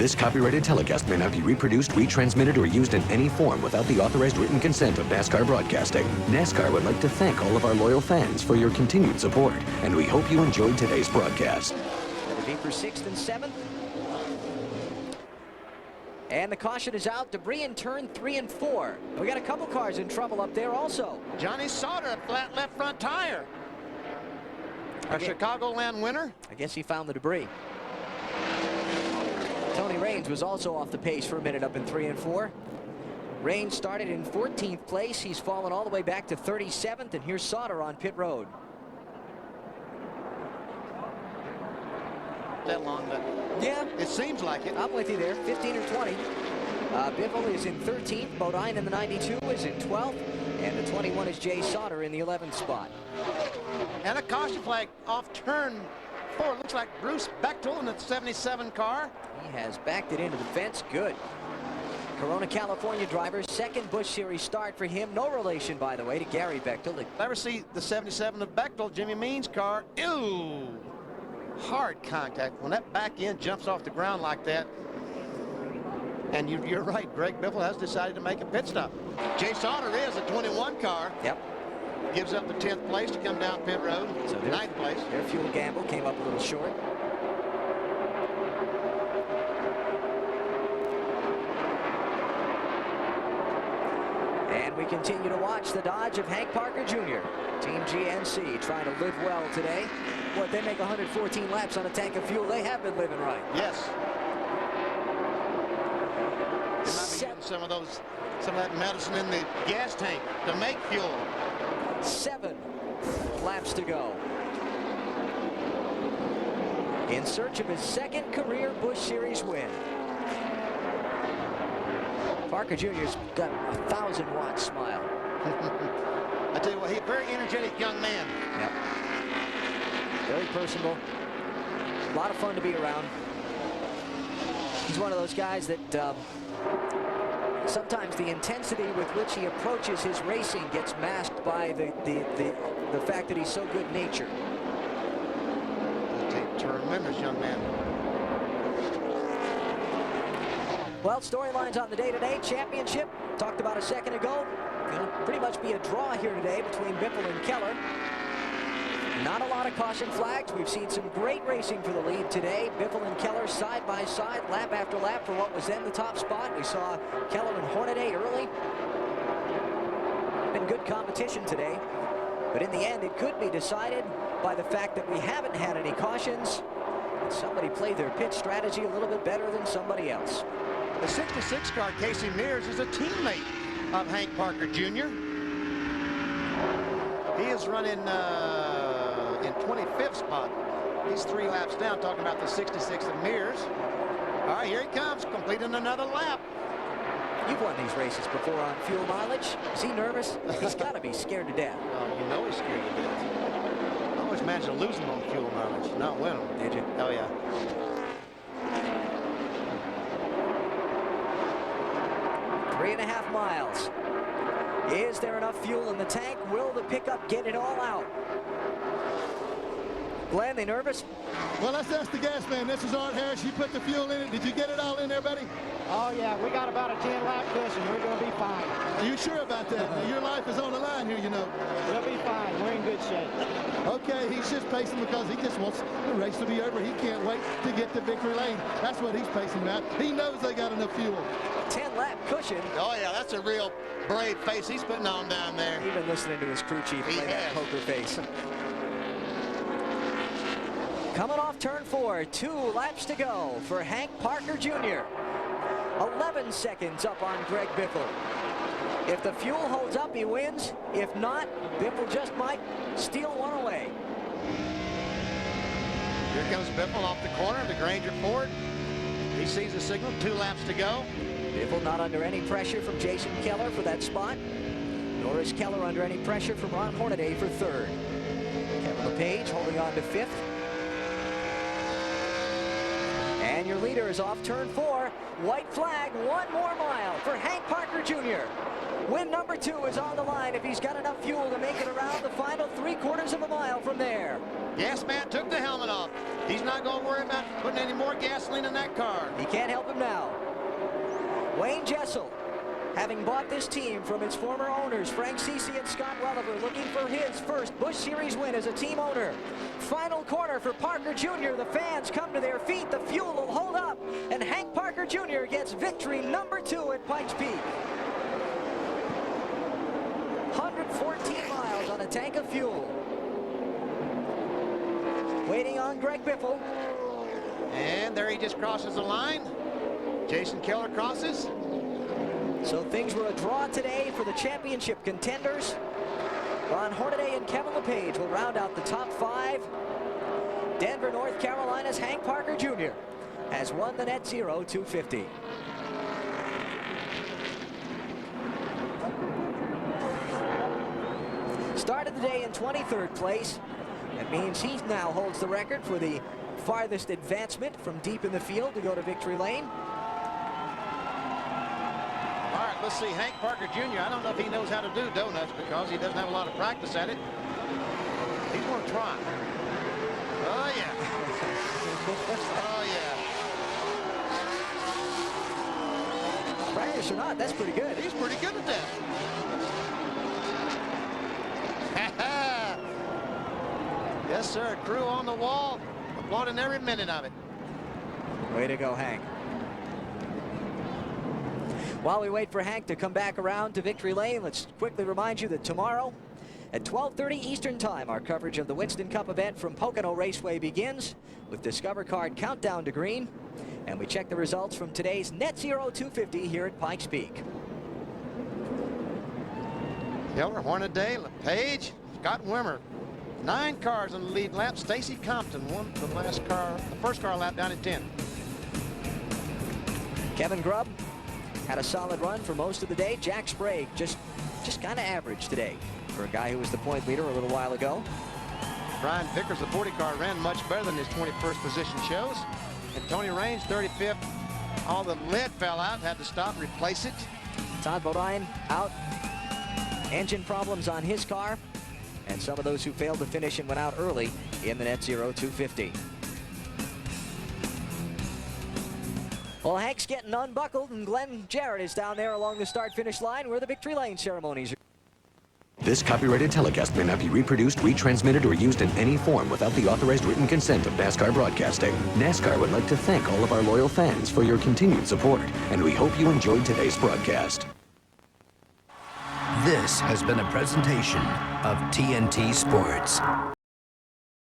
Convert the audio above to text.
This copyrighted telecast may not be reproduced, retransmitted, or used in any form without the authorized written consent of NASCAR Broadcasting. NASCAR would like to thank all of our loyal fans for your continued support, and we hope you enjoyed today's broadcast. It'll be for 6th and 7th. And the caution is out. Debris in turn 3 and 4. We got a couple cars in trouble up there also. Johnny Sauter, a flat left front tire. A Chicagoland winner. I guess he found the debris. Tony Raines was also off the pace for a minute up in 3 and 4. Raines started in 14th place. He's fallen all the way back to 37th, and here's Sauter on pit road. That long, but yeah, it seems like it. I'm with you there. 15 or 20. Biffle is in 13th. Bodine in the 92 is in 12th. And the 21 is Jay Sauter in the 11th spot. And a caution flag off turn 4. Looks like Bruce Bechtel in the 77 car. He has backed it into the fence. Good. Corona, California driver. Second Busch Series start for him. No relation, by the way, to Gary Bechtel. Ever see the 77 of Bechtel, Jimmy Means' car? Ew. Hard contact. When that back end jumps off the ground like that. And you're right, Greg Biffle has decided to make a pit stop. Jay Sauter is a 21 car. Yep. Gives up the 10th place to come down pit road. So 9th place. Their fuel gamble came up a little short. And we continue to watch the Dodge of Hank Parker Jr. Team GNC trying to live well today. What, they make 114 laps on a tank of fuel. They have been living right. Yes. They might be getting some of that medicine in the gas tank to make fuel. 7 laps to go. In search of his second career Busch Series win. Parker Jr.'s got a 1,000-watt smile. I tell you what, he's a very energetic young man. Yep. Very personable. A lot of fun to be around. He's one of those guys that sometimes the intensity with which he approaches his racing gets masked by the fact that he's so good-natured. A tremendous young man. Well, storylines on the day today. Championship, talked about a second ago. Going to pretty much be a draw here today between Biffle and Keller. Not a lot of caution flags. We've seen some great racing for the lead today. Biffle and Keller side by side, lap after lap for what was then the top spot. We saw Keller and Hornaday early. Been good competition today. But in the end, it could be decided by the fact that we haven't had any cautions. Somebody played their pit strategy a little bit better than somebody else. The 66 car, Casey Mears, is a teammate of Hank Parker Jr. He is running in 25th spot. He's 3 laps down, talking about the 66 of Mears. All right, here he comes, completing another lap. You've won these races before on fuel mileage. Is he nervous? He's got to be scared to death. Oh, you know he's scared to death. I always managed to lose him on fuel mileage, not win him. Did you? Oh, yeah. 3.5 miles. Is there enough fuel in the tank? Will the pickup get it all out? Glenn, they nervous? Well, let's ask the gas man. This is Art Harris. You put the fuel in it. Did you get it all in there, buddy? Oh, yeah. We got about a 10-lap cushion. We're going to be fine. Are you sure about that? Your life is on the line here, you know. We'll be fine. We're in good shape. Okay, he's just pacing because he just wants the race to be over. He can't wait to get to victory lane. That's what he's pacing about. He knows they got enough fuel. 10-lap cushion. Oh, yeah, that's a real brave face he's putting on down there. Even listening to his crew chief play that poker face. Coming off turn 4, 2 laps to go for Hank Parker Jr. 11 seconds up on Greg Biffle. If the fuel holds up, he wins. If not, Biffle just might steal one away. Here comes Biffle off the corner of the Granger Ford. He sees the signal, 2 laps to go. Biffle not under any pressure from Jason Keller for that spot, nor is Keller under any pressure from Ron Hornaday for 3rd. Kevin LePage holding on to 5th. And your leader is off turn 4. White flag, 1 more mile for Hank Parker Jr. Win number 2 is on the line if he's got enough fuel to make it around the final 3/4 of a mile from there. Gas man took the helmet off. He's not going to worry about putting any more gasoline in that car. He can't help him now. Wayne Jessel, having bought this team from its former owners, Frank Cece and Scott Welliver, looking for his first Busch Series win as a team owner. Final corner for Parker Jr. The fans come to their feet. The fuel will hold up, and Hank Parker Jr. gets victory number 2 at Pikes Peak. 114 miles on a tank of fuel. Waiting on Greg Biffle. And there he just crosses the line. Jason Keller crosses. So things were a draw today for the championship contenders. Ron Hornaday and Kevin LePage will round out the top 5. Denver, North Carolina's Hank Parker Jr. has won the NetZero 250. Started the day in 23rd place. That means he now holds the record for the farthest advancement from deep in the field to go to victory lane. All right, let's see. Hank Parker Jr. I don't know if he knows how to do donuts because he doesn't have a lot of practice at it. He's going to try. Oh, yeah. Oh, yeah. Practice or not, that's pretty good. He's pretty good at that. Yes, sir. Crew on the wall, applauding every minute of it. Way to go, Hank. While we wait for Hank to come back around to victory lane, let's quickly remind you that tomorrow at 12:30 Eastern Time, our coverage of the Winston Cup event from Pocono Raceway begins with Discover Card Countdown to Green, and we check the results from today's NetZero 250 here at Pikes Peak. Keller, Hornaday, LePage, Scott Wimmer. 9 cars on the lead lap. Stacy Compton won the first car lap down at 10. Kevin Grubb had a solid run for most of the day. Jack Sprague just kind of average today for a guy who was the point leader a little while ago. Brian Vickers, the 40 car, ran much better than his 21st position shows. And Tony Raines, 35th. All the lead fell out, had to stop and replace it. Todd Bodine out. Engine problems on his car. And some of those who failed to finish and went out early in the NetZero 250. Well, Hank's getting unbuckled, and Glenn Jarrett is down there along the start-finish line where the victory lane ceremonies are. This copyrighted telecast may not be reproduced, retransmitted, or used in any form without the authorized written consent of NASCAR Broadcasting. NASCAR would like to thank all of our loyal fans for your continued support, and we hope you enjoyed today's broadcast. This has been a presentation of TNT Sports.